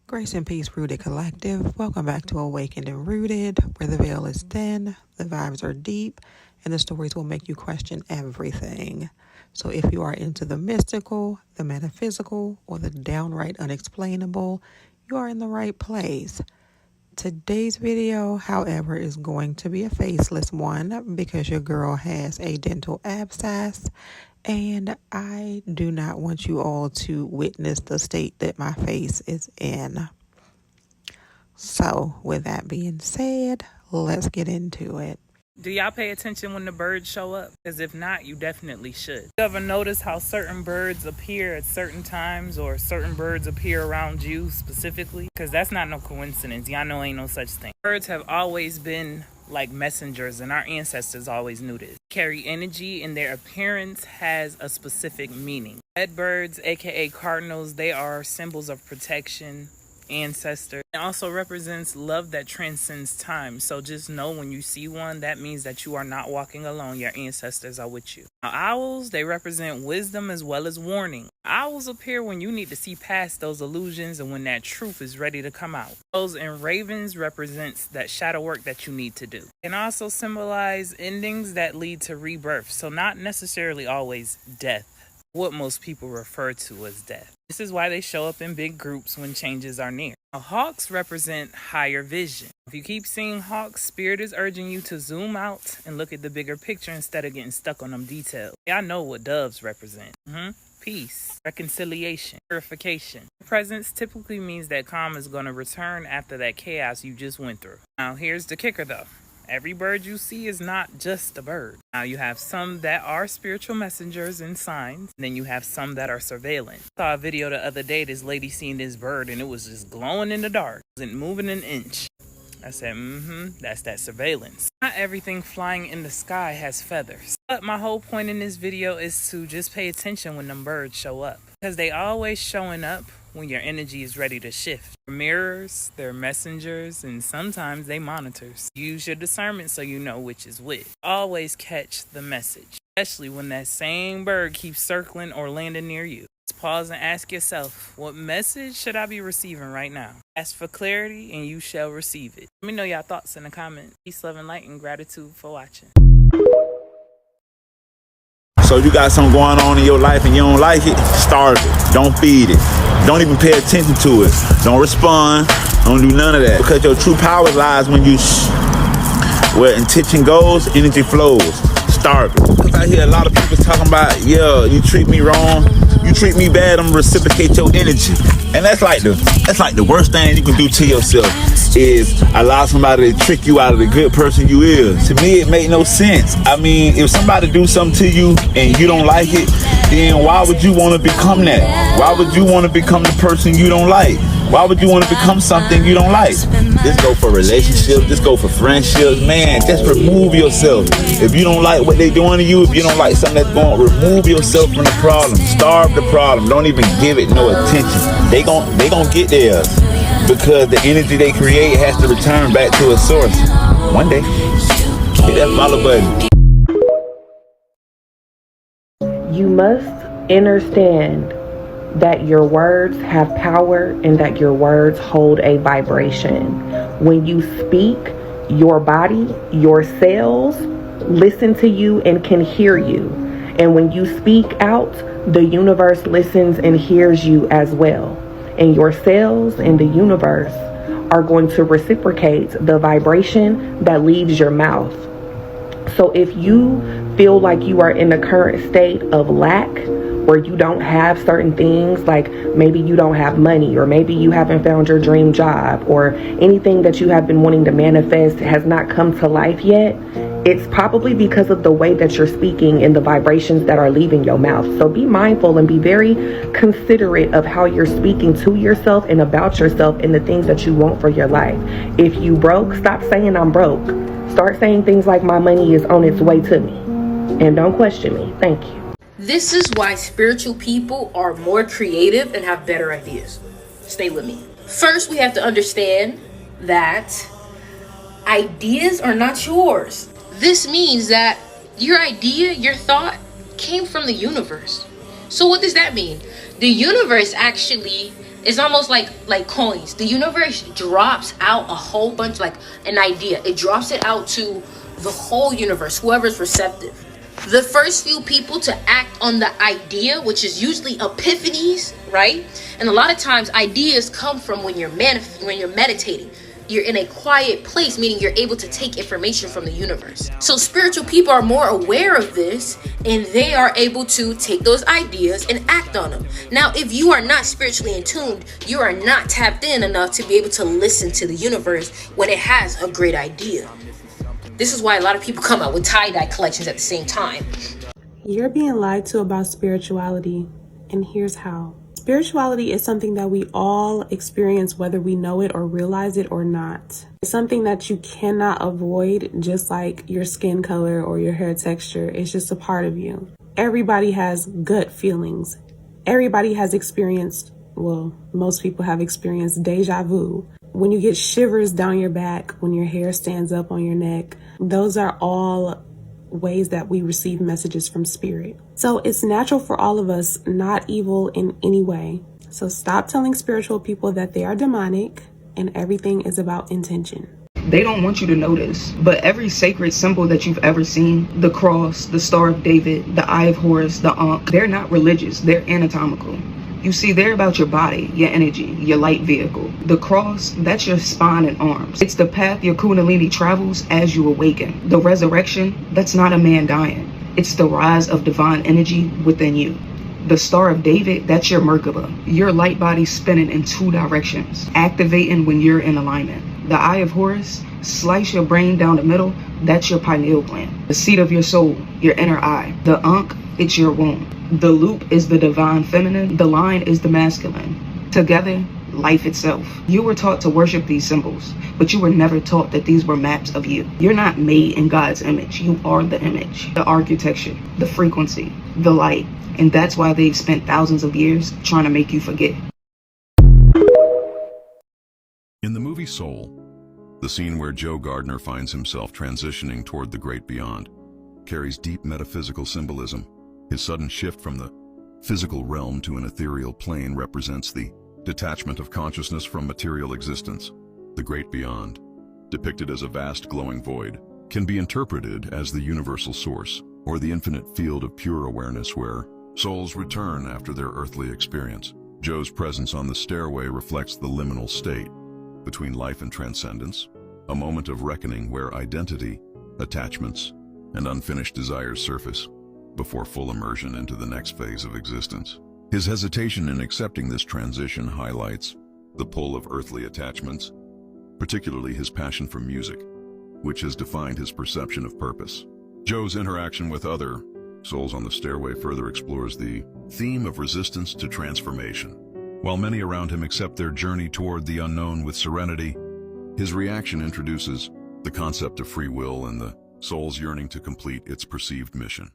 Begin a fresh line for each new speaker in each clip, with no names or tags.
Grace and Peace Rooted Collective. Welcome back to Awakened and Rooted, where the veil is thin, the vibes are deep, and the stories will make you question everything. So if you are into the mystical, the metaphysical, or the downright unexplainable, you are in the right place. Today's video, however, is going to be a faceless one because your girl has a dental abscess, and I do not want you all to witness the state that my face is in. So, with that being said, let's get into it.
Do y'all pay attention when the birds show up? Because if not, you definitely should. You ever notice how certain birds appear at certain times, or certain birds appear around you specifically? Because that's not no coincidence. Y'all know ain't no such thing. Birds have always been like messengers, and our ancestors always knew this. Carry energy, and their appearance has a specific meaning. Red birds, aka cardinals, they are symbols of protection, ancestor. It also represents love that transcends time. So just know when you see one, that means that you are not walking alone. Your ancestors are with you. Now, owls, they represent wisdom as well as warning. Owls appear when you need to see past those illusions and when that truth is ready to come out. Those and ravens represents that shadow work that you need to do. Can also symbolize endings that lead to rebirth. So not necessarily always death, what most people refer to as death. This is why they show up in big groups when changes are near. Now, hawks represent higher vision. If you keep seeing hawks, spirit is urging you to zoom out and look at the bigger picture instead of getting stuck on them details. Y'all know what doves represent. Peace, reconciliation, purification. Presence typically means that calm is going to return after that chaos you just went through. Now, here's the kicker though. Every bird you see is not just a bird. Now you have some that are spiritual messengers and signs, and then you have some that are surveillance. I saw a video the other day, this lady seen this bird and it was just glowing in the dark. It wasn't moving an inch. I said, that's that surveillance. Not everything flying in the sky has feathers. But my whole point in this video is to just pay attention when them birds show up. Because they always showing up when your energy is ready to shift. They're mirrors, they're messengers, and sometimes they monitors. Use your discernment so you know which is which. Always catch the message, especially when that same bird keeps circling or landing near you. Just pause and ask yourself, what message should I be receiving right now? Ask for clarity and you shall receive it. Let me know y'all thoughts in the comments. Peace, love, and light, and gratitude for watching.
So you got something going on in your life and you don't like it, starve it. Don't feed it. Don't even pay attention to it. Don't respond. Don't do none of that. Because your true power lies when you, where intention goes, energy flows. Starve it. Because I hear a lot of people talking about, yeah, you treat me wrong, you treat me bad, I'm gonna reciprocate your energy. And that's like the worst thing you can do to yourself is allow somebody to trick you out of the good person you is. To me, it make no sense. I mean, if somebody do something to you and you don't like it, then why would you want to become that? Why would you want to become the person you don't like? Why would you want to become something you don't like? Just go for relationships, just go for friendships. Man, just remove yourself. If you don't like what they doing to you, if you don't like something that's going, remove yourself from the problem. Starve the problem. Don't even give it no attention. They gon' get theirs. Because the energy they create has to return back to its source. One day. Hit that follow button.
You must understand that your words have power and that your words hold a vibration. When you speak, your body, your cells listen to you and can hear you. And when you speak out, the universe listens and hears you as well. And your cells and the universe are going to reciprocate the vibration that leaves your mouth. So if you feel like you are in the current state of lack, where you don't have certain things, like maybe you don't have money, or maybe you haven't found your dream job, or anything that you have been wanting to manifest has not come to life yet, it's probably because of the way that you're speaking and the vibrations that are leaving your mouth. So be mindful and be very considerate of how you're speaking to yourself and about yourself and the things that you want for your life. If you broke, stop saying I'm broke. Start saying things like my money is on its way to me. And don't question me. Thank you.
This is why spiritual people are more creative and have better ideas. Stay with me. First, we have to understand that ideas are not yours. This means that your idea, your thought, came from the universe. So what does that mean? The universe actually It's almost like coins. The universe drops out a whole bunch, like an idea. It drops it out to the whole universe, whoever's receptive. The first few people to act on the idea, which is usually epiphanies, right? And a lot of times ideas come from when you're meditating. You're in a quiet place, meaning you're able to take information from the universe. So spiritual people are more aware of this, and they are able to take those ideas and act on them. Now, if you are not spiritually in tune, you are not tapped in enough to be able to listen to the universe when it has a great idea. This is why a lot of people come out with tie-dye collections at the same time.
You're being lied to about spirituality, and here's how. Spirituality is something that we all experience whether we know it or realize it or not. It's something that you cannot avoid, just like your skin color or your hair texture. It's just a part of you. Everybody has gut feelings. Everybody has experienced, well, most people have experienced deja vu. When you get shivers down your back, when your hair stands up on your neck, those are all ways that we receive messages from spirit. So it's natural for all of us, not evil in any way. So stop telling spiritual people that they are demonic, and everything is about intention.
They don't want you to know this, but every sacred symbol that you've ever seen, the cross, the Star of David, the Eye of Horus, the Ankh, they're not religious, they're anatomical. You see, they're about your body, your energy, your light vehicle. The cross, that's your spine and arms. It's the path your kundalini travels as you awaken. The resurrection, that's not a man dying. It's the rise of divine energy within you. The Star of David, that's your Merkaba. Your light body spinning in two directions, activating when you're in alignment. The Eye of Horus, slice your brain down the middle, that's your pineal gland. The seat of your soul, your inner eye. The Ankh, it's your womb. The loop is the divine feminine, the line is the masculine. Together, life itself. You were taught to worship these symbols, but you were never taught that these were maps of you. You're not made in God's image. You are the image, the architecture, the frequency, the light. And that's why they've spent thousands of years trying to make you forget.
In the movie Soul, the scene where Joe Gardner finds himself transitioning toward the great beyond carries deep metaphysical symbolism. His sudden shift from the physical realm to an ethereal plane represents the detachment of consciousness from material existence. The great beyond, depicted as a vast glowing void, can be interpreted as the universal source or the infinite field of pure awareness where souls return after their earthly experience. Joe's presence on the stairway reflects the liminal state between life and transcendence, a moment of reckoning where identity, attachments, and unfinished desires surface before full immersion into the next phase of existence. His hesitation in accepting this transition highlights the pull of earthly attachments, particularly his passion for music, which has defined his perception of purpose. Joe's interaction with other souls on the stairway further explores the theme of resistance to transformation. While many around him accept their journey toward the unknown with serenity, his reaction introduces the concept of free will and the soul's yearning to complete its perceived mission.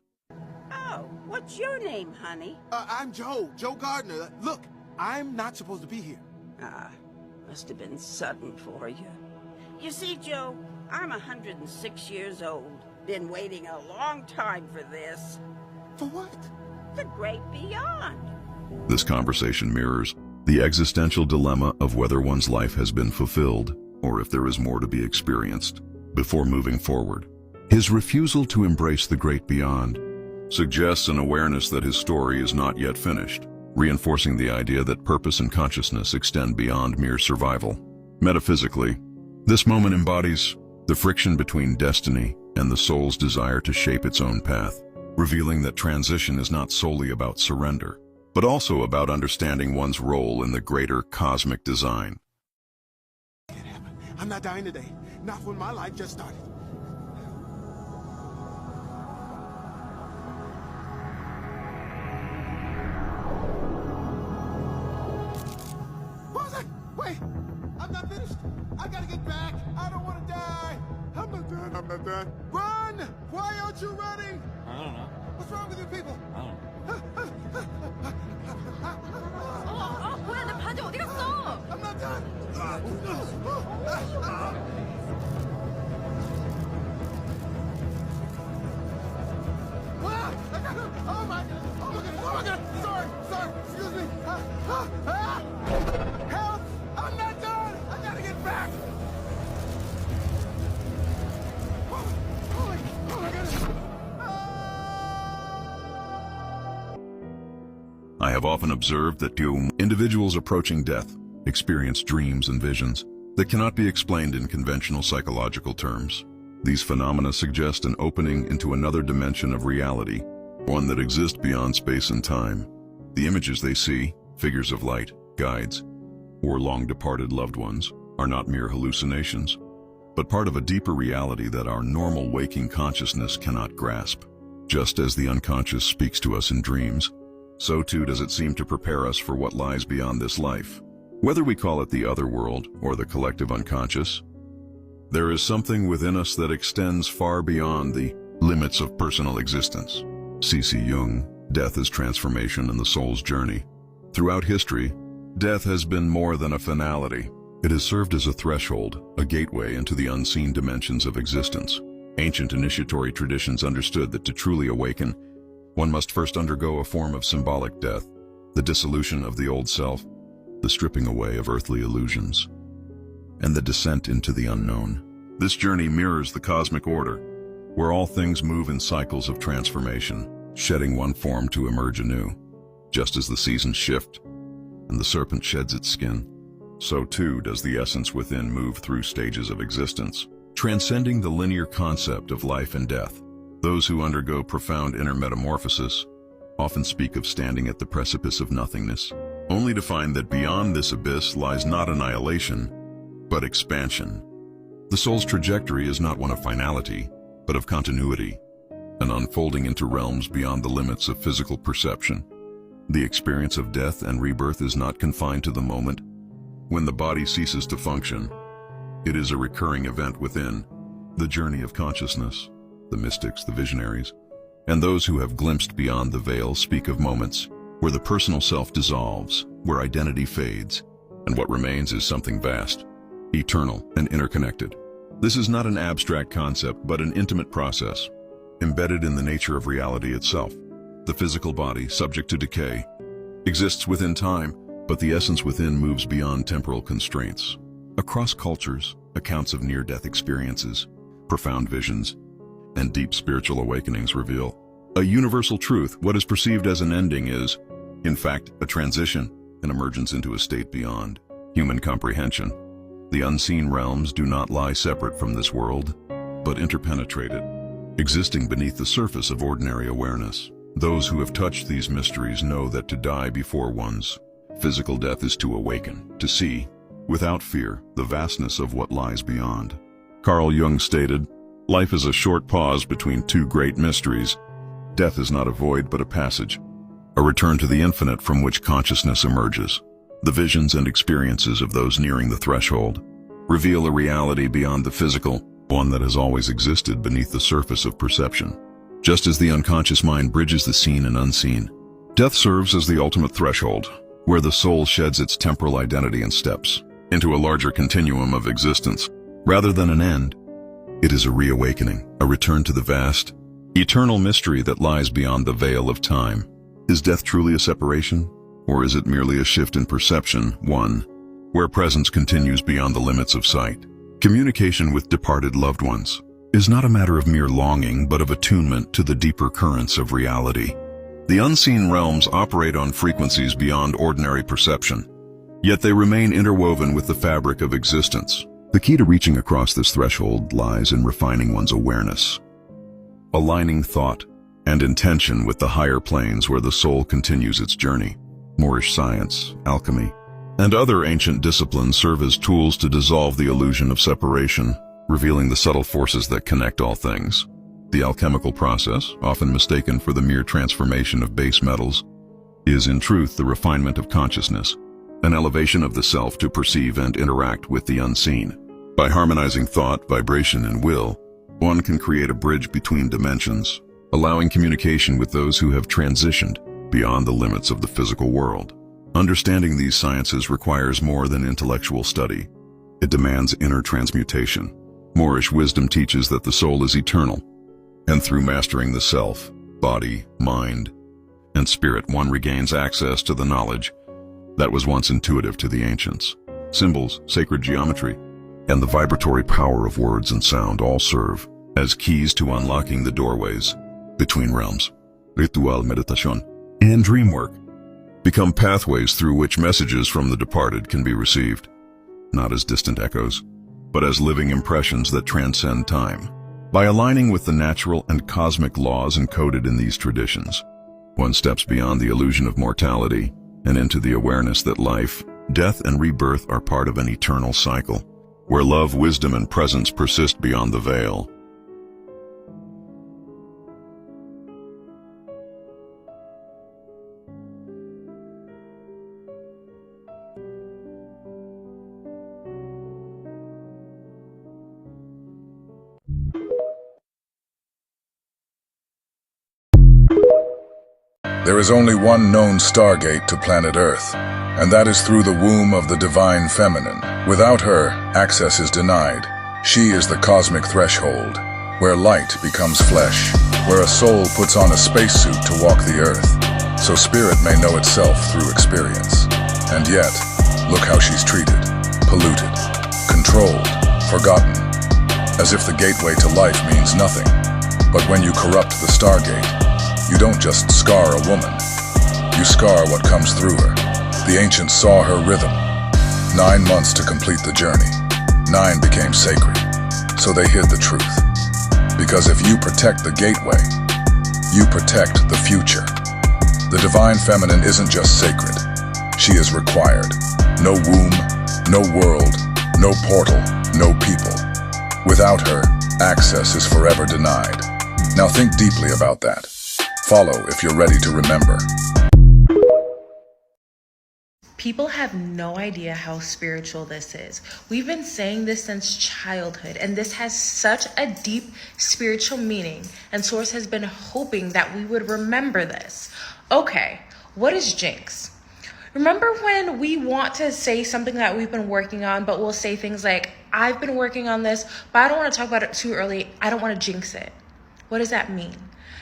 What's your name, honey?
I'm Joe Gardner. Look, I'm not supposed to be here.
Must have been sudden for you. You see, Joe, I'm 106 years old. Been waiting a long time for this.
For what?
The great beyond.
This conversation mirrors the existential dilemma of whether one's life has been fulfilled or if there is more to be experienced before moving forward. His refusal to embrace the great beyond suggests an awareness that his story is not yet finished, reinforcing the idea that purpose and consciousness extend beyond mere survival. Metaphysically, this moment embodies the friction between destiny and the soul's desire to shape its own path, revealing that transition is not solely about surrender, but also about understanding one's role in the greater cosmic design.
It can't happen. I'm not dying today. Not when my life just started. Wait, I'm not finished. I gotta get back. I don't want to die. I'm not done. Run! Why aren't you running?
I don't know.
What's wrong with you people?
I don't know.
뭐야, 내 바지 어디 갔어?
I'm not done. Oh my God! Sorry. Excuse me.
have often observed that individuals approaching death experience dreams and visions that cannot be explained in conventional psychological terms. These phenomena suggest an opening into another dimension of reality, one that exists beyond space and time. The images they see, figures of light, guides, or long-departed loved ones, are not mere hallucinations, but part of a deeper reality that our normal waking consciousness cannot grasp. Just as the unconscious speaks to us in dreams, so too does it seem to prepare us for what lies beyond this life. Whether we call it the other world or the collective unconscious, there is something within us that extends far beyond the limits of personal existence. C.C. Jung, Death is Transformation and the Soul's Journey. Throughout history, death has been more than a finality. It has served as a threshold, a gateway into the unseen dimensions of existence. Ancient initiatory traditions understood that to truly awaken, one must first undergo a form of symbolic death, the dissolution of the old self, the stripping away of earthly illusions, and the descent into the unknown. This journey mirrors the cosmic order, where all things move in cycles of transformation, shedding one form to emerge anew. Just as the seasons shift and the serpent sheds its skin, so too does the essence within move through stages of existence, transcending the linear concept of life and death. Those who undergo profound inner metamorphosis often speak of standing at the precipice of nothingness, only to find that beyond this abyss lies not annihilation, but expansion. The soul's trajectory is not one of finality, but of continuity, an unfolding into realms beyond the limits of physical perception. The experience of death and rebirth is not confined to the moment when the body ceases to function. It is a recurring event within the journey of consciousness. The mystics, the visionaries, and those who have glimpsed beyond the veil speak of moments where the personal self dissolves, where identity fades, and what remains is something vast, eternal, and interconnected. This is not an abstract concept, but an intimate process, embedded in the nature of reality itself. The physical body, subject to decay, exists within time, but the essence within moves beyond temporal constraints. Across cultures, accounts of near-death experiences, profound visions, and deep spiritual awakenings reveal a universal truth. What is perceived as an ending is, in fact, a transition, an emergence into a state beyond human comprehension. The unseen realms do not lie separate from this world, but interpenetrated, existing beneath the surface of ordinary awareness. Those who have touched these mysteries know that to die before one's physical death is to awaken, to see, without fear, the vastness of what lies beyond. Carl Jung stated, "Life is a short pause between two great mysteries. Death is not a void but a passage, a return to the infinite from which consciousness emerges." The visions and experiences of those nearing the threshold reveal a reality beyond the physical, one that has always existed beneath the surface of perception. Just as the unconscious mind bridges the seen and unseen, death serves as the ultimate threshold, where the soul sheds its temporal identity and steps into a larger continuum of existence. Rather than an end, it is a reawakening, a return to the vast, eternal mystery that lies beyond the veil of time. Is death truly a separation, or is it merely a shift in perception, one where presence continues beyond the limits of sight? Communication with departed loved ones is not a matter of mere longing, but of attunement to the deeper currents of reality. The unseen realms operate on frequencies beyond ordinary perception, yet they remain interwoven with the fabric of existence. The key to reaching across this threshold lies in refining one's awareness, aligning thought and intention with the higher planes where the soul continues its journey. Moorish science, alchemy, and other ancient disciplines serve as tools to dissolve the illusion of separation, revealing the subtle forces that connect all things. The alchemical process, often mistaken for the mere transformation of base metals, is in truth the refinement of consciousness, an elevation of the self to perceive and interact with the unseen. By harmonizing thought, vibration, and will, one can create a bridge between dimensions, allowing communication with those who have transitioned beyond the limits of the physical world. Understanding these sciences requires more than intellectual study. It demands inner transmutation. Moorish wisdom teaches that the soul is eternal, and through mastering the self, body, mind, and spirit, one regains access to the knowledge that was once intuitive to the ancients. Symbols, sacred geometry, and the vibratory power of words and sound all serve as keys to unlocking the doorways between realms. Ritual meditation and dream work become pathways through which messages from the departed can be received, not as distant echoes, but as living impressions that transcend time. By aligning with the natural and cosmic laws encoded in these traditions, one steps beyond the illusion of mortality and into the awareness that life, death, and rebirth are part of an eternal cycle, where love, wisdom, and presence persist beyond the veil.
There is only one known stargate to planet Earth, and that is through the womb of the divine feminine. Without her, access is denied. She is the cosmic threshold, where light becomes flesh, where a soul puts on a spacesuit to walk the Earth, so spirit may know itself through experience. And yet, look how she's treated, polluted, controlled, forgotten, as if the gateway to life means nothing. But when you corrupt the stargate, you don't just scar a woman, you scar what comes through her. The ancients saw her rhythm. 9 months to complete the journey. 9 became sacred, so they hid the truth. Because if you protect the gateway, you protect the future. The divine feminine isn't just sacred, she is required. No womb, no world, no portal, no people. Without her, access is forever denied. Now think deeply about that. Follow if you're ready to remember.
People have no idea how spiritual this is. We've been saying this since childhood, and this has such a deep spiritual meaning, and Source has been hoping that we would remember this. Okay, what is jinx? Remember when we want to say something that we've been working on, but we'll say things like, I've been working on this, but I don't want to talk about it too early. I don't want to jinx it. What does that mean?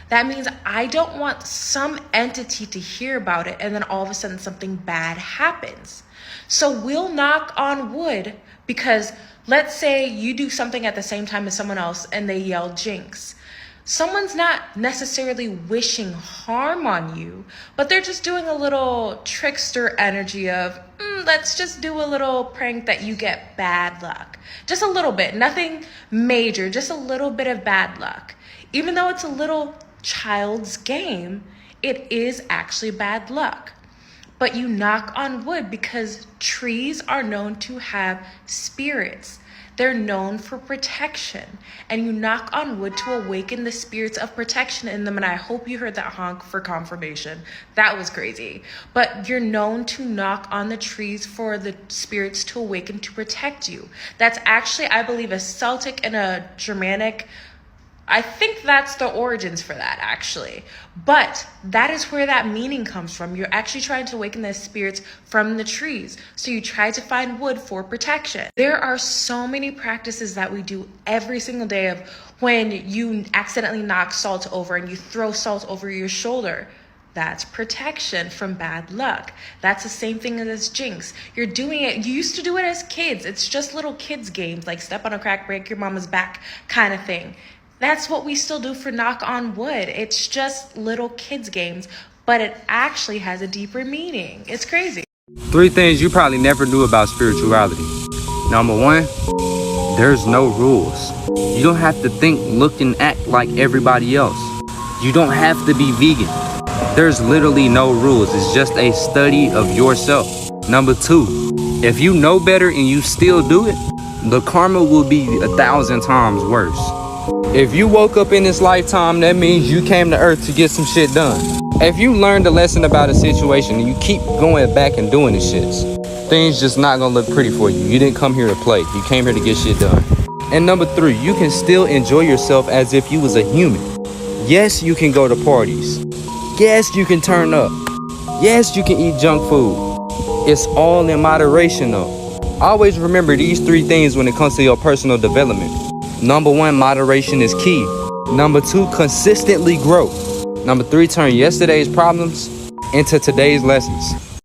That means I don't want some entity to hear about it and then all of a sudden something bad happens. So we'll knock on wood because let's say you do something at the same time as someone else and they yell jinx. Someone's not necessarily wishing harm on you, but they're just doing a little trickster energy of, let's just do a little prank that you get bad luck. Just a little bit, nothing major, just a little bit of bad luck. Even though it's a little child's game, it is actually bad luck. But you knock on wood because trees are known to have spirits. They're known for protection. And you knock on wood to awaken the spirits of protection in them. And I hope you heard that honk for confirmation. That was crazy. But you're known to knock on the trees for the spirits to awaken to protect you. That's actually, I believe, a Celtic and a Germanic. I think that's the origins for that, actually. But that is where that meaning comes from. You're actually trying to awaken the spirits from the trees. So you try to find wood for protection. There are so many practices that we do every single day of when you accidentally knock salt over and you throw salt over your shoulder. That's protection from bad luck. That's the same thing as jinx. You're doing it. You used to do it as kids. It's just little kids games like step on a crack, break your mama's back kind of thing. That's what we still do for knock on wood. It's just little kids games, but it actually has a deeper meaning. It's crazy.
3 things you probably never knew about spirituality. Number 1, there's no rules. You don't have to think, look, and act like everybody else. You don't have to be vegan. There's literally no rules. It's just a study of yourself. Number 2, if you know better and you still do it, the karma will be 1,000 times worse. If you woke up in this lifetime, that means you came to Earth to get some shit done. If you learned a lesson about a situation and you keep going back and doing the shits, things just not gonna look pretty for you. You didn't come here to play. You came here to get shit done. And number 3, you can still enjoy yourself as if you was a human. Yes, you can go to parties. Yes, you can turn up. Yes, you can eat junk food. It's all in moderation though. Always remember these 3 things when it comes to your personal development. Number 1, moderation is key. Number 2, consistently grow. Number 3, turn yesterday's problems into today's lessons.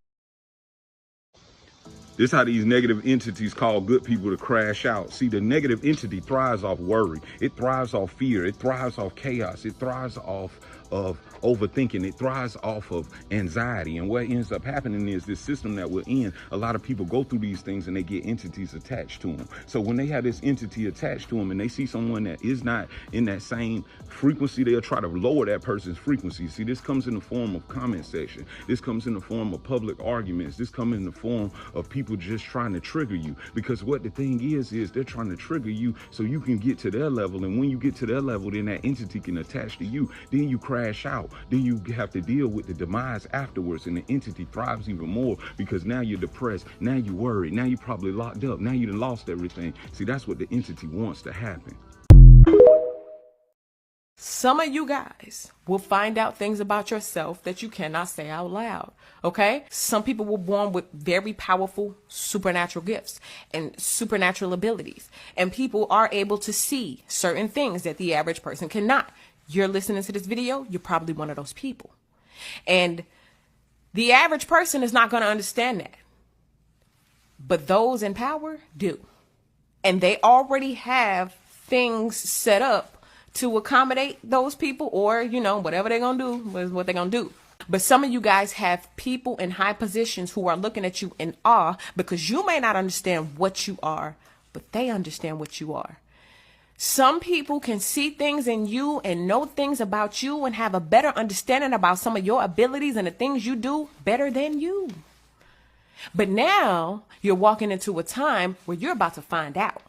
This is how these negative entities call good people to crash out. See, the negative entity thrives off worry. It thrives off fear. It thrives off chaos. It thrives off of overthinking. It thrives off of anxiety. And what ends up happening is this system that we're in, a lot of people go through these things and they get entities attached to them. So when they have this entity attached to them and they see someone that is not in that same frequency, they'll try to lower that person's frequency. See, this comes in the form of comment section. This comes in the form of public arguments. This comes in the form of people just trying to trigger you. Because what the thing is they're trying to trigger you so you can get to their level. And when you get to their level, then that entity can attach to you. Then you crash out. Then you have to deal with the demise afterwards. And the entity thrives even more because now you're depressed. Now you're worried. Now you're probably locked up. Now you done lost everything. See, that's what the entity wants to happen.
Some of you guys will find out things about yourself that you cannot say out loud, okay? Some people were born with very powerful supernatural gifts and supernatural abilities, and people are able to see certain things that the average person cannot. You're listening to this video, you're probably one of those people. And the average person is not going to understand that. But those in power do. And they already have things set up to accommodate those people, or, you know, whatever they're going to do is what they're going to do. But some of you guys have people in high positions who are looking at you in awe because you may not understand what you are, but they understand what you are. Some people can see things in you and know things about you and have a better understanding about some of your abilities and the things you do better than you. But now you're walking into a time where you're about to find out.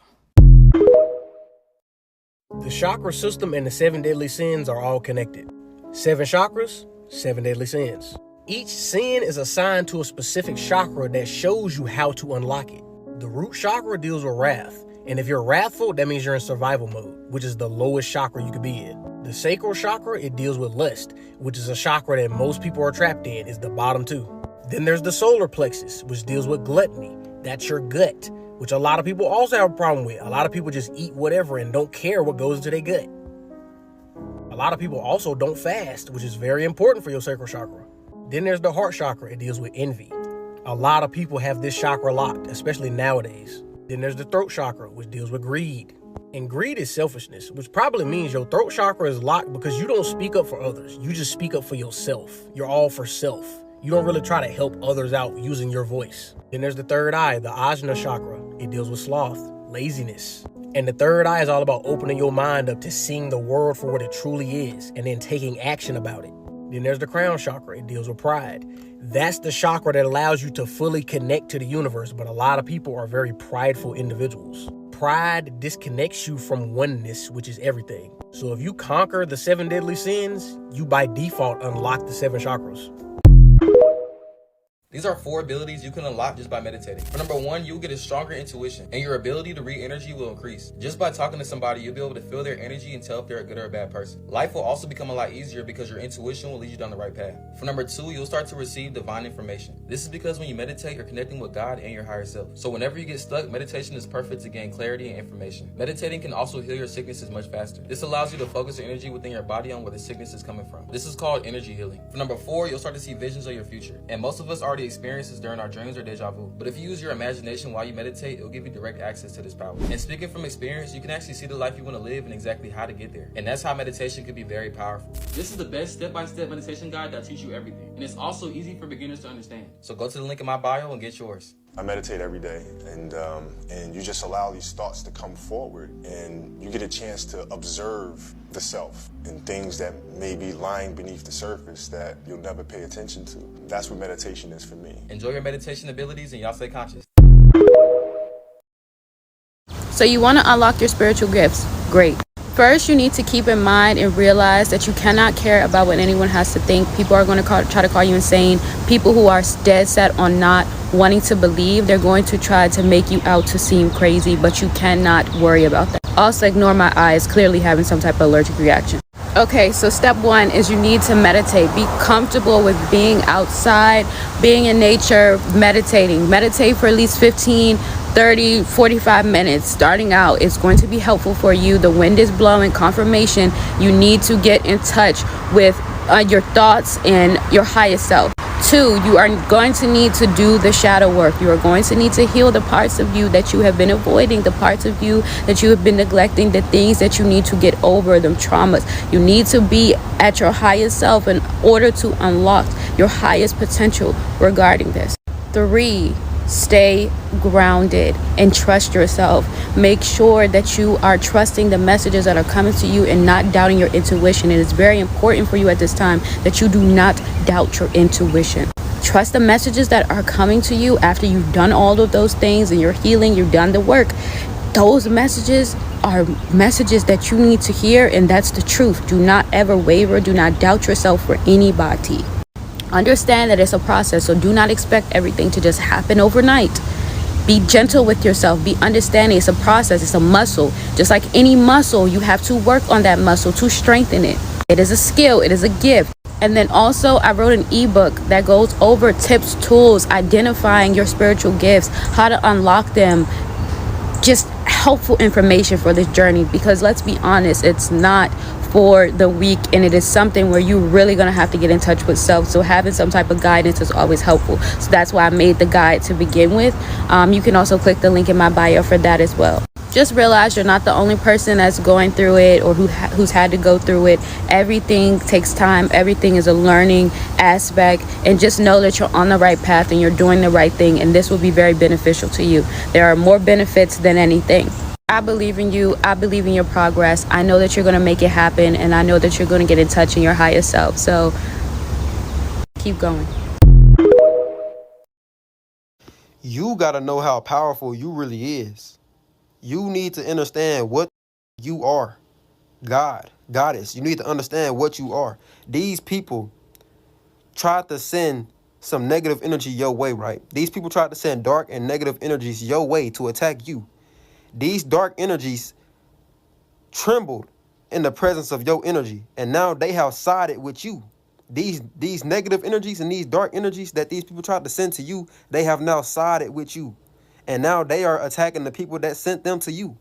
The chakra system and the 7 deadly sins are all connected. 7 chakras, 7 deadly sins. Each sin is assigned to a specific chakra that shows you how to unlock it. The root chakra deals with wrath. And if you're wrathful, that means you're in survival mode, which is the lowest chakra you could be in. The sacral chakra, it deals with lust, which is a chakra that most people are trapped in, is the bottom 2. Then there's the solar plexus, which deals with gluttony. That's your gut, which a lot of people also have a problem with. A lot of people just eat whatever and don't care what goes into their gut. A lot of people also don't fast, which is very important for your sacral chakra. Then there's the heart chakra. It deals with envy. A lot of people have this chakra locked, especially nowadays. Then there's the throat chakra, which deals with greed. And greed is selfishness, which probably means your throat chakra is locked because you don't speak up for others. You just speak up for yourself. You're all for self. You don't really try to help others out using your voice. Then there's the third eye, the ajna chakra. It deals with sloth, laziness. And the third eye is all about opening your mind up to seeing the world for what it truly is and then taking action about it. Then there's the crown chakra. It deals with pride. That's the chakra that allows you to fully connect to the universe, but a lot of people are very prideful individuals. Pride disconnects you from oneness, which is everything. So if you conquer the 7 deadly sins, you by default unlock the 7 chakras.
These are 4 abilities you can unlock just by meditating. For number 1, you'll get a stronger intuition, and your ability to read energy will increase. Just by talking to somebody, you'll be able to feel their energy and tell if they're a good or a bad person. Life will also become a lot easier because your intuition will lead you down the right path. For number 2, you'll start to receive divine information. This is because when you meditate, you're connecting with God and your higher self. So whenever you get stuck, meditation is perfect to gain clarity and information. Meditating can also heal your sicknesses much faster. This allows you to focus your energy within your body on where the sickness is coming from. This is called energy healing. For number 4, you'll start to see visions of your future. And most of us already experience this during our dreams or deja vu. But if you use your imagination while you meditate, it'll give you direct access to this power. And speaking from experience, you can actually see the life you want to live and exactly how to get there. And that's how meditation can be very powerful. This is the best step-by-step meditation guide that'll teach you everything. And it's also easy for beginners to understand. So go to the link in my bio and get yours.
I meditate every day, and you just allow these thoughts to come forward, and you get a chance to observe the self and things that may be lying beneath the surface that you'll never pay attention to. That's what meditation is for me.
Enjoy your meditation abilities, and y'all stay conscious.
So you want to unlock your spiritual gifts? Great. First, you need to keep in mind and realize that you cannot care about what anyone has to think. People are going to try to call you insane. People who are dead set on not wanting to believe, they're going to try to make you out to seem crazy, but you cannot worry about that. Also, ignore my eyes clearly having some type of allergic reaction. Okay, so step 1 is you need to meditate. Be comfortable with being outside, being in nature, meditating. Meditate for at least 15, 30, 45 minutes. Starting out, it's going to be helpful for you. The wind is blowing, confirmation. You need to get in touch with your thoughts and your highest self. Two, you are going to need to do the shadow work. You are going to need to heal the parts of you that you have been avoiding, the parts of you that you have been neglecting, the things that you need to get over, them traumas. You need to be at your highest self in order to unlock your highest potential regarding this. Three, stay grounded and trust yourself. Make sure that you are trusting the messages that are coming to you and not doubting your intuition. It is very important for you at this time that you do not doubt your intuition. Trust the messages that are coming to you after you've done all of those things and you're healing, you've done the work. Those messages are messages that you need to hear, and that's the truth. Do not ever waver. Do not doubt yourself for anybody. Understand that it's a process, so do not expect everything to just happen overnight. Be gentle with yourself. Be understanding. It's a process. It's a muscle. Just like any muscle, you have to work on that muscle to strengthen it. It is a skill. It is a gift. And then also, I wrote an ebook that goes over tips, tools, identifying your spiritual gifts, how to unlock them, just helpful information for this journey, because let's be honest, it's not for the weak, and it is something where you're really going to have to get in touch with self. So having some type of guidance is always helpful. So that's why I made the guide to begin with. You can also click the link in my bio for that as well. Just realize you're not the only person that's going through it or who's had to go through it. Everything takes time. Everything is a learning aspect, and just know that you're on the right path and you're doing the right thing, and this will be very beneficial to you. There are more benefits than anything. I believe in you. I believe in your progress. I know that you're going to make it happen, and I know that you're going to get in touch in your higher self. So keep going.
You got to know how powerful you really is. You need to understand what you are. God, goddess. You need to understand what you are. These people tried to send some negative energy your way, right? These people tried to send dark and negative energies your way to attack you. These dark energies trembled in the presence of your energy, and now they have sided with you. These negative energies and these dark energies that these people tried to send to you, they have now sided with you, and now they are attacking the people that sent them to you.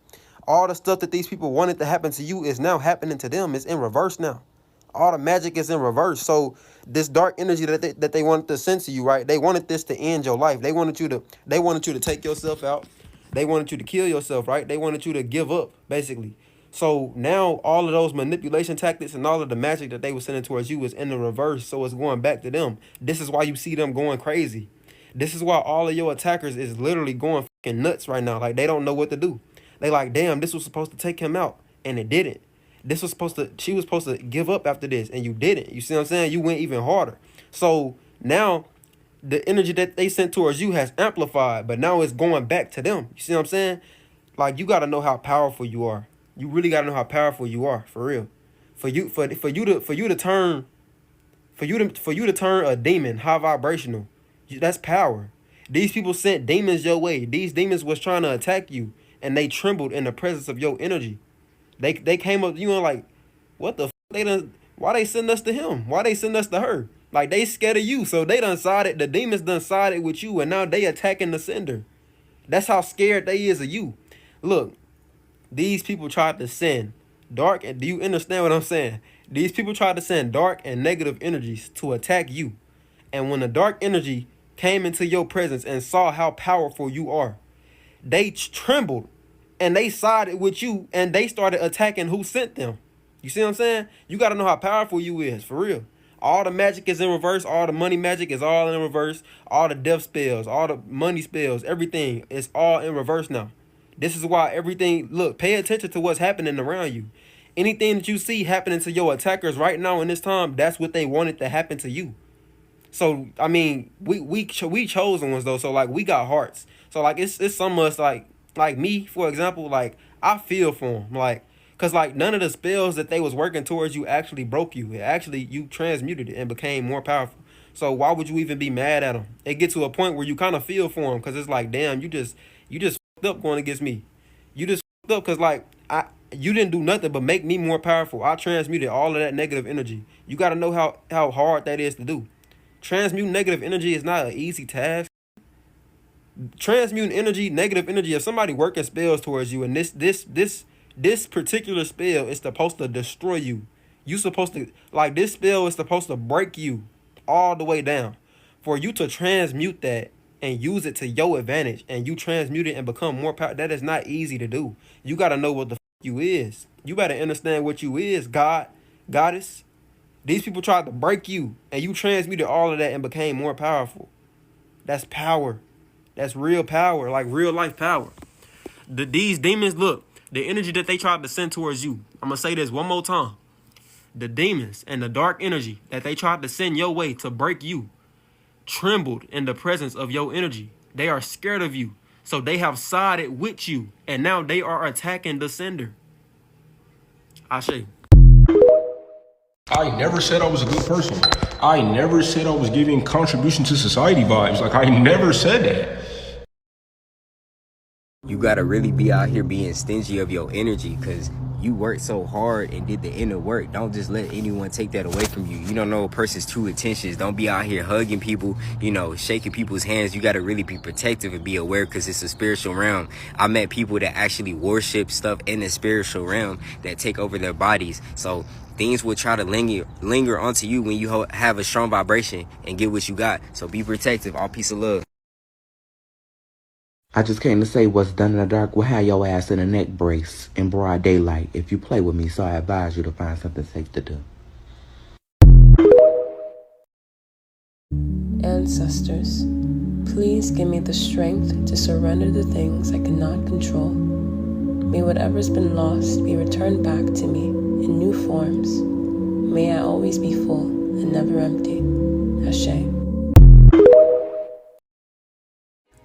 All the stuff that these people wanted to happen to you is now happening to them. It's in reverse now. All the magic is in reverse. So this dark energy that they wanted to send to you, right? They wanted this to end your life. They wanted you to take yourself out. They wanted you to kill yourself, right? They wanted you to give up, basically. So now all of those manipulation tactics and all of the magic that they were sending towards you is in the reverse. So it's going back to them. This is why you see them going crazy. This is why all of your attackers is literally going fucking nuts right now. Like, they don't know what to do. They like, damn, this was supposed to take him out, and it didn't. She was supposed to give up after this, and you didn't. You see what I'm saying? You went even harder. So now the energy that they sent towards you has amplified, but now it's going back to them. You see what I'm saying? Like, you got to know how powerful you are. You really got to know how powerful you are, for real. For you to turn a demon high vibrational, that's power. These people sent demons your way. These demons was trying to attack you, and they trembled in the presence of your energy. They came up to you and like, what the f? Why they send us to him? Why they send us to her? Like, they scared of you, so they done sided. The demons done sided with you, and now they attacking the sender. That's how scared they is of you. Look, these people tried to send dark, and do you understand what I'm saying? These people tried to send dark and negative energies to attack you. And when the dark energy came into your presence and saw how powerful you are, they trembled and they sided with you, and they started attacking who sent them. You see what I'm saying? You got to know how powerful you is, for real. All the magic is in reverse. All the money magic is all in reverse. All the death spells, all the money spells, everything is all in reverse now. This is why everything, look, pay attention to what's happening around you. Anything that you see happening to your attackers right now in this time, that's what they wanted to happen to you. So, I mean, we chosen ones, though. So, like, we got hearts. So, like, it's some of us, like me, for example, like, I feel for them. Like, because, like, none of the spells that they was working towards you actually broke you. It actually, you transmuted it and became more powerful. So why would you even be mad at them? It gets to a point where you kind of feel for them, because it's like, damn, you just fucked up going against me. You just fucked up because, like, you didn't do nothing but make me more powerful. I transmuted all of that negative energy. You got to know how hard that is to do. Transmuting negative energy is not an easy task. Transmuting energy, negative energy, if somebody working spells towards you, and this particular spell is supposed to destroy you. You supposed to, like, this spell is supposed to break you all the way down. For you to transmute that and use it to your advantage, and you transmute it and become more powerful, that is not easy to do. You got to know what the you is. You better understand what you is, God, goddess. These people tried to break you, and you transmuted all of that and became more powerful. That's power. That's real power, like real life power. These demons, look, the energy that they tried to send towards you. I'm going to say this one more time. The demons and the dark energy that they tried to send your way to break you trembled in the presence of your energy. They are scared of you. So they have sided with you, and now they are attacking the sender. Ashe.
I never said I was a good person. I never said I was giving contribution to society vibes. Like, I never said that.
You gotta really be out here being stingy of your energy, because you worked so hard and did the inner work. Don't just let anyone take that away from you. You don't know a person's true intentions. Don't be out here hugging people, shaking people's hands. You gotta really be protective and be aware, because it's a spiritual realm. I met people that actually worship stuff in the spiritual realm that take over their bodies. So things will try to linger onto you when you have a strong vibration and get what you got. So be protective. All peace and love.
I just came to say what's done in the dark will have your ass in a neck brace in broad daylight if you play with me, so I advise you to find something safe to do.
Ancestors, please give me the strength to surrender the things I cannot control. May whatever's been lost be returned back to me in new forms. May I always be full and never empty. Ashe.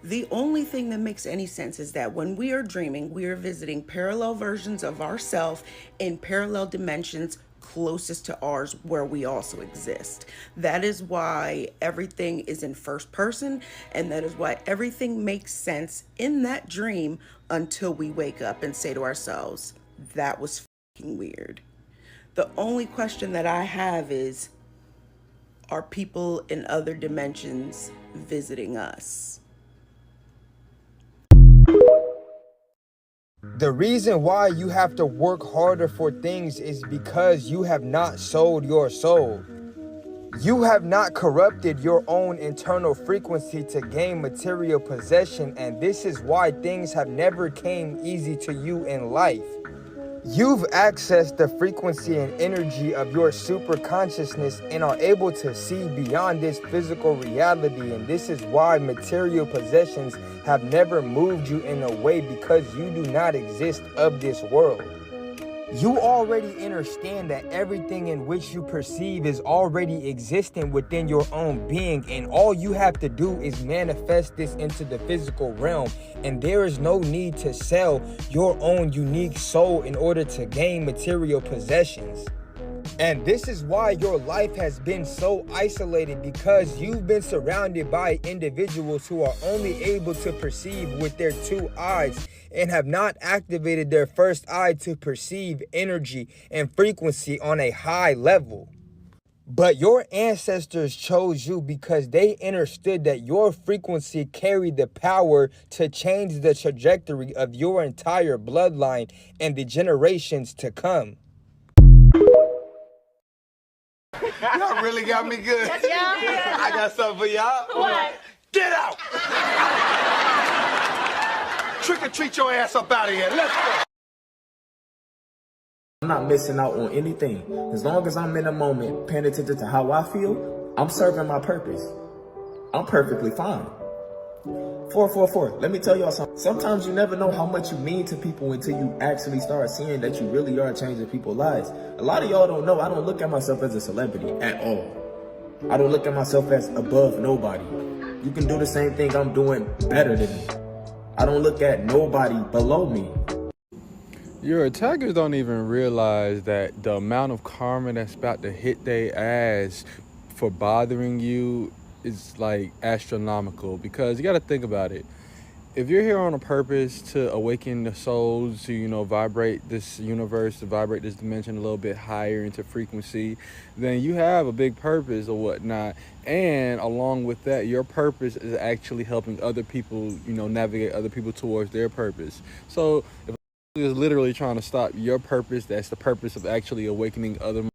The only thing that makes any sense is that when we are dreaming, we are visiting parallel versions of ourselves in parallel dimensions closest to ours where we also exist. That is why everything is in first person, and that is why everything makes sense in that dream until we wake up and say to ourselves, that was fucking weird. The only question that I have is, are people in other dimensions visiting us?
The reason why you have to work harder for things is because you have not sold your soul. You have not corrupted your own internal frequency to gain material possession, and this is why things have never came easy to you in life. You've accessed the frequency and energy of your super consciousness and are able to see beyond this physical reality, and this is why material possessions have never moved you in a way, because you do not exist of this world. You already understand that everything in which you perceive is already existing within your own being, and all you have to do is manifest this into the physical realm, and there is no need to sell your own unique soul in order to gain material possessions. And this is why your life has been so isolated, because you've been surrounded by individuals who are only able to perceive with their two eyes and have not activated their first eye to perceive energy and frequency on a high level. But your ancestors chose you because they understood that your frequency carried the power to change the trajectory of your entire bloodline and the generations to come.
Y'all really got me good.
Yeah.
I got something for y'all.
What?
Get out! Trick or treat your ass up out of here. Let's go.
I'm not missing out on anything. As long as I'm in a moment, paying attention to how I feel, I'm serving my purpose. I'm perfectly fine. 444, let me tell y'all something. Sometimes you never know how much you mean to people until you actually start seeing that you really are changing people's lives. A lot of y'all don't know, I don't look at myself as a celebrity at all. I don't look at myself as above nobody. You can do the same thing I'm doing better than me. I don't look at nobody below me.
Your attackers don't even realize that the amount of karma that's about to hit their ass for bothering you is like astronomical, because you got to think about it. If you're here on a purpose to awaken the souls, to vibrate this universe, to vibrate this dimension a little bit higher into frequency, then you have a big purpose or whatnot. And along with that, your purpose is actually helping other people, navigate other people towards their purpose. So if is literally trying to stop your purpose, that's the purpose of actually awakening other,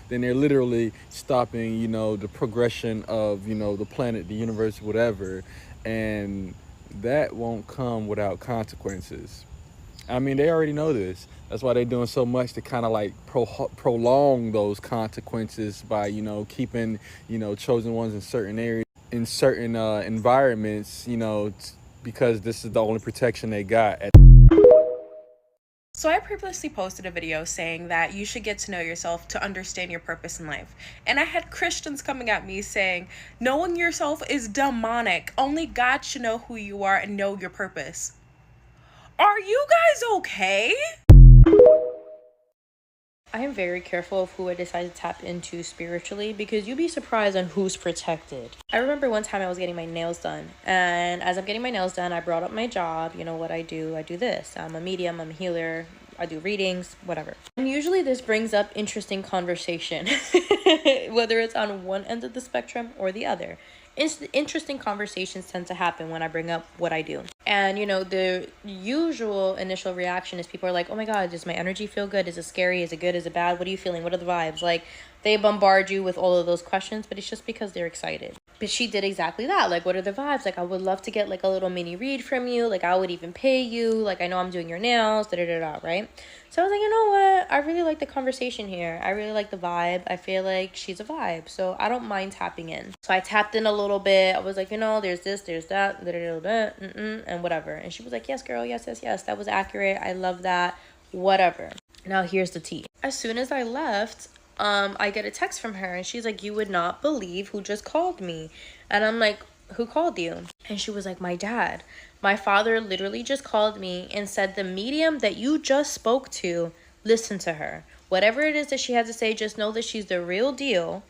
then they're literally stopping, you know, the progression of, you know, the planet, the universe, whatever. And that won't come without consequences. I mean, they already know this. That's why they're doing so much to kind of like prolong those consequences by, you know, keeping, you know, chosen ones in certain areas, in certain environments, you know, because this is the only protection they got.
So I previously posted a video saying that you should get to know yourself to understand your purpose in life. And I had Christians coming at me saying, knowing yourself is demonic. Only God should know who you are and know your purpose. Are you guys okay?
I am very careful of who I decide to tap into spiritually because you'd be surprised on who's protected. I remember one time I was getting my nails done, and as I'm getting my nails done, I brought up my job. You know what I do? I do this. I'm a medium, I'm a healer, I do readings, whatever. And usually this brings up interesting conversation, whether it's on one end of the spectrum or the other. Interesting conversations tend to happen when I bring up what I do. And, you know, the usual initial reaction is people are like, oh my God, does my energy feel good? Is it scary? Is it good? Is it bad? What are you feeling? What are the vibes? Like, they bombard you with all of those questions, but it's just because they're excited. But she did exactly that. Like, what are the vibes? Like, I would love to get like a little mini read from you. Like, I would even pay you. Like, I know I'm doing your nails, right? So I was like, you know what? I really like the conversation here. I really like the vibe. I feel like she's a vibe. So I don't mind tapping in. So I tapped in a little bit. I was like, you know, there's this, there's that, and whatever. And she was like, yes, girl, yes. That was accurate. I love that. Whatever. Now here's the tea. As soon as I left, I get a text from her and she's like, you would not believe who just called me. And I'm like, who called you? And she was like, my dad. My father literally just called me and said the medium that you just spoke to, listen to her. Whatever it is that she had to say, just know that she's the real deal.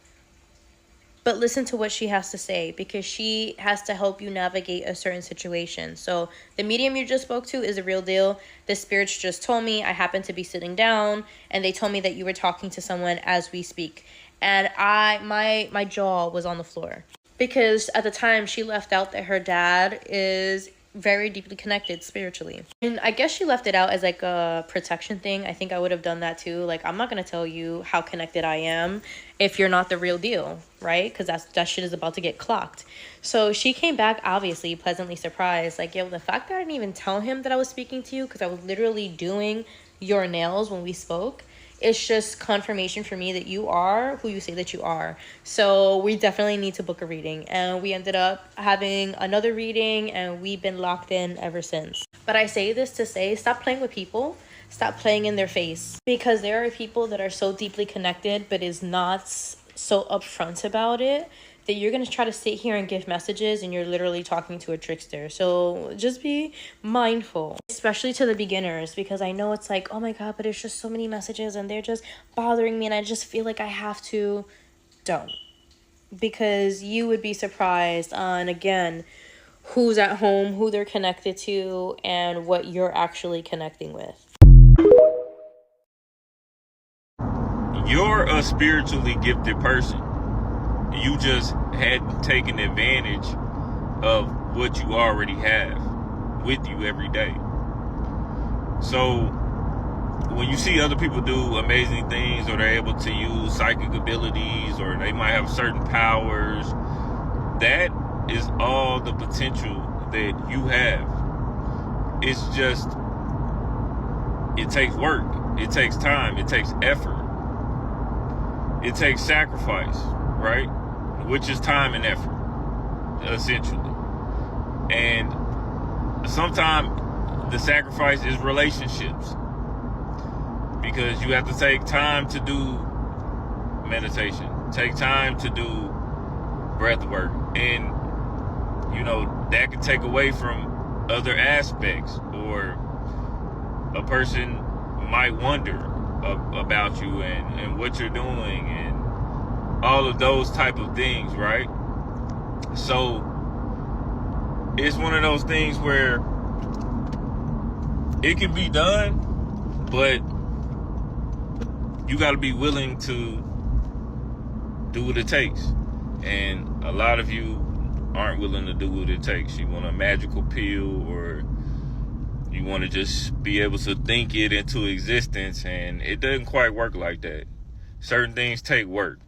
But listen to what she has to say because she has to help you navigate a certain situation. So the medium you just spoke to is a real deal. The spirits just told me. I happened to be sitting down and they told me that you were talking to someone as we speak. And my jaw was on the floor because at the time she left out that her dad is very deeply connected spiritually. And I guess she left it out as like a protection thing. I think I would have done that too. Like, I'm not going to tell you how connected I am if you're not the real deal, right? Because that shit is about to get clocked. So she came back obviously pleasantly surprised. Like, yo, the fact that I didn't even tell him that I was speaking to you because I was literally doing your nails when we spoke, it's just confirmation for me that you are who you say that you are. So we definitely need to book a reading. And we ended up having another reading and we've been locked in ever since. But I say this to say, stop playing with people. Stop playing in their face. Because there are people that are so deeply connected but is not so upfront about it that you're going to try to sit here and give messages and you're literally talking to a trickster. So just be mindful, especially to the beginners, because I know it's like, oh my God, but it's just so many messages and they're just bothering me and I just feel like I have to. Don't. Because you would be surprised on, again, who's at home, who they're connected to, and what you're actually connecting with.
You're a spiritually gifted person. You just hadn't taken advantage of what you already have with you every day. So when you see other people do amazing things, or they're able to use psychic abilities, or they might have certain powers, that is all the potential that you have. It's just, it takes work, it takes time, it takes effort, it takes sacrifice, right? Which is time and effort, essentially. And sometimes the sacrifice is relationships, because you have to take time to do meditation, take time to do breath work, and you know that can take away from other aspects, or a person might wonder about you and what you're doing and all of those type of things, right? So it's one of those things where it can be done, but you got to be willing to do what it takes. And a lot of you aren't willing to do what it takes. You want a magical pill, or you want to just be able to think it into existence, and it doesn't quite work like that. certain things take work.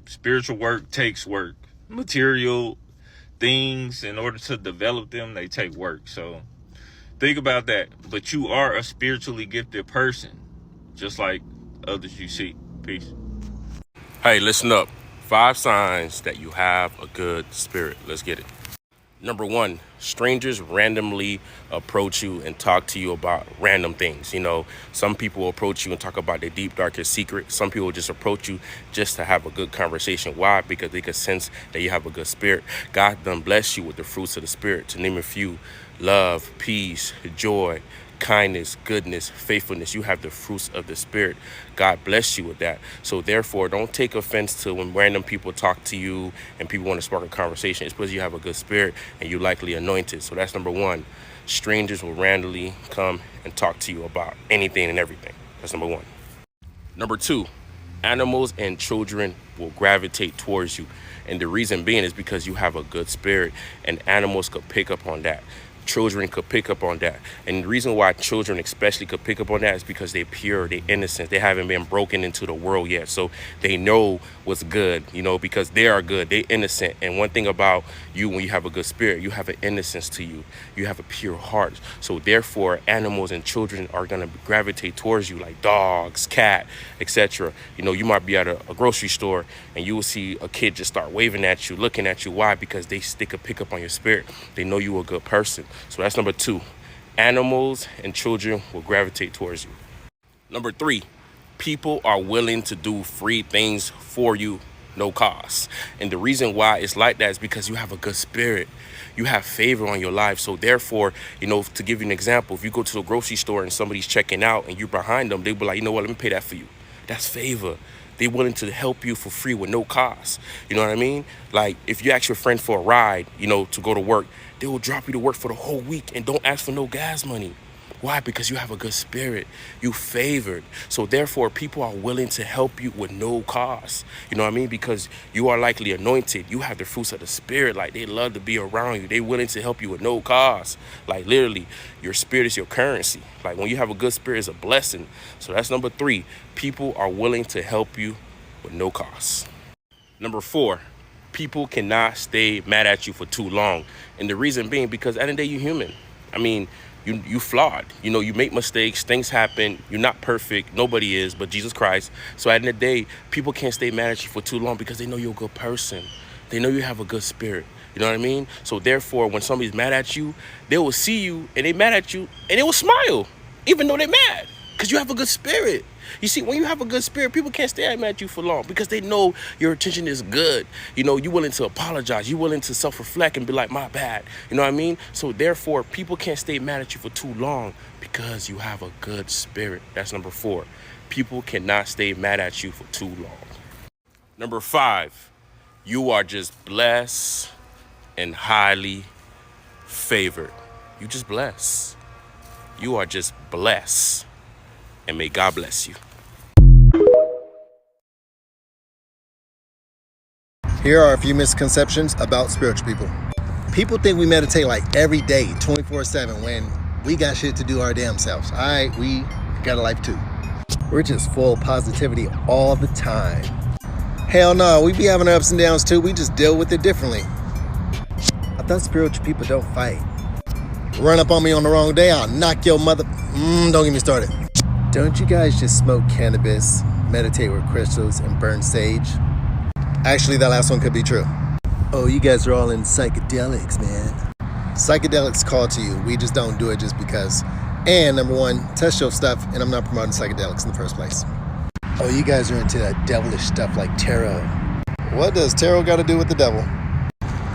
Spiritual work takes work. Material things, in order to develop them, they take work. So think about that. But you are a spiritually gifted person, just like others you see. Peace.
Hey, listen up. 5 signs that you have a good spirit. Let's get it. Number 1, strangers randomly approach you and talk to you about random things. You know, some people will approach you and talk about their deep, darkest secret. Some people just approach you just to have a good conversation. Why? Because they can sense that you have a good spirit. God done bless you with the fruits of the spirit. To name a few: love, peace, joy, kindness, goodness, faithfulness. You have the fruits of the spirit. God bless you with that. So therefore, don't take offense to when random people talk to you and people want to spark a conversation. It's because you have a good spirit and you're likely anointed. So that's number 1. Strangers will randomly come and talk to you about anything and everything. That's number 1. Number 2, animals and children will gravitate towards you. And the reason being is because you have a good spirit, and animals could pick up on that. Children could pick up on that. And the reason why children especially could pick up on that is because they're pure, they're innocent. They haven't been broken into the world yet. So they know what's good, you know, because they are good, they're innocent. And one thing about you, when you have a good spirit, you have an innocence to you. You have a pure heart. So therefore, animals and children are going to gravitate towards you, like dogs, cat, etc. You know, you might be at a grocery store and you will see a kid just start waving at you, looking at you. Why? Because they could pick up on your spirit. They know you're a good person. So that's number 2. Animals and children will gravitate towards you. Number 3, people are willing to do free things for you, no cost. And the reason why it's like that is because you have a good spirit. You have favor on your life. So therefore, you know, to give you an example, if you go to a grocery store and somebody's checking out and you're behind them, they'll be like, you know what, let me pay that for you. That's favor. They're willing to help you for free with no cost. You know what I mean? Like, if you ask your friend for a ride, you know, to go to work, they will drop you to work for the whole week and don't ask for no gas money. Why? Because you have a good spirit. You favored. So therefore, people are willing to help you with no cost. You know what I mean? Because you are likely anointed. You have the fruits of the spirit. Like, they love to be around you. They willing to help you with no cost. Like, literally, your spirit is your currency. Like, when you have a good spirit, it's a blessing. So that's number 3. People are willing to help you with no cost. Number 4, people cannot stay mad at you for too long. And the reason being, because at the end of the day, you're human. I mean, you flawed. You know, you make mistakes. Things happen. You're not perfect. Nobody is but Jesus Christ. So at the end of the day, people can't stay mad at you for too long because they know you're a good person. They know you have a good spirit. You know what I mean? So therefore, when somebody's mad at you, they will see you and they mad at you and they will smile, even though they're mad, because you have a good spirit. You see, when you have a good spirit, people can't stay mad at you for long because they know your intention is good. You know, you're willing to apologize. You're willing to self-reflect and be like, my bad. You know what I mean? So therefore, people can't stay mad at you for too long because you have a good spirit. That's number 4. People cannot stay mad at you for too long. Number 5, you are just blessed and highly favored. You just blessed. You are just blessed. And may God bless you.
Here are a few misconceptions about spiritual people. People think we meditate like every day, 24/7, when we got shit to do our damn selves. All right, we got a life too. We're just full of positivity all the time. Hell no, we be having our ups and downs too. We just deal with it differently. I thought spiritual people don't fight. Run up on me on the wrong day, I'll knock your mother. Don't get me started. Don't you guys just smoke cannabis, meditate with crystals, and burn sage? Actually, that last one could be true. Oh, you guys are all in psychedelics, man. Psychedelics call to you. We just don't do it just because. And number 1, test your stuff, and I'm not promoting psychedelics in the first place. Oh, you guys are into that devilish stuff like tarot. What does tarot got to do with the devil?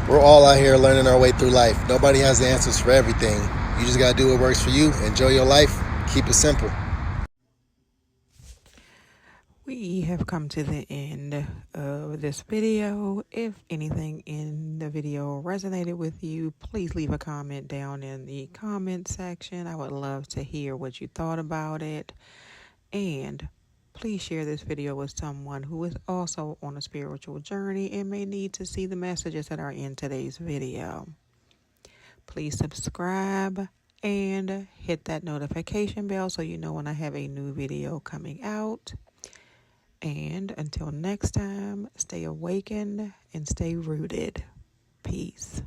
We're all out here learning our way through life. Nobody has the answers for everything. You just got to do what works for you. Enjoy your life. Keep it simple.
We have come to the end of this video. If anything in the video resonated with you, please leave a comment down in the comment section. I would love to hear what you thought about it. And please share this video with someone who is also on a spiritual journey and may need to see the messages that are in today's video. Please subscribe and hit that notification bell so you know when I have a new video coming out. And until next time, stay awakened and stay rooted. Peace.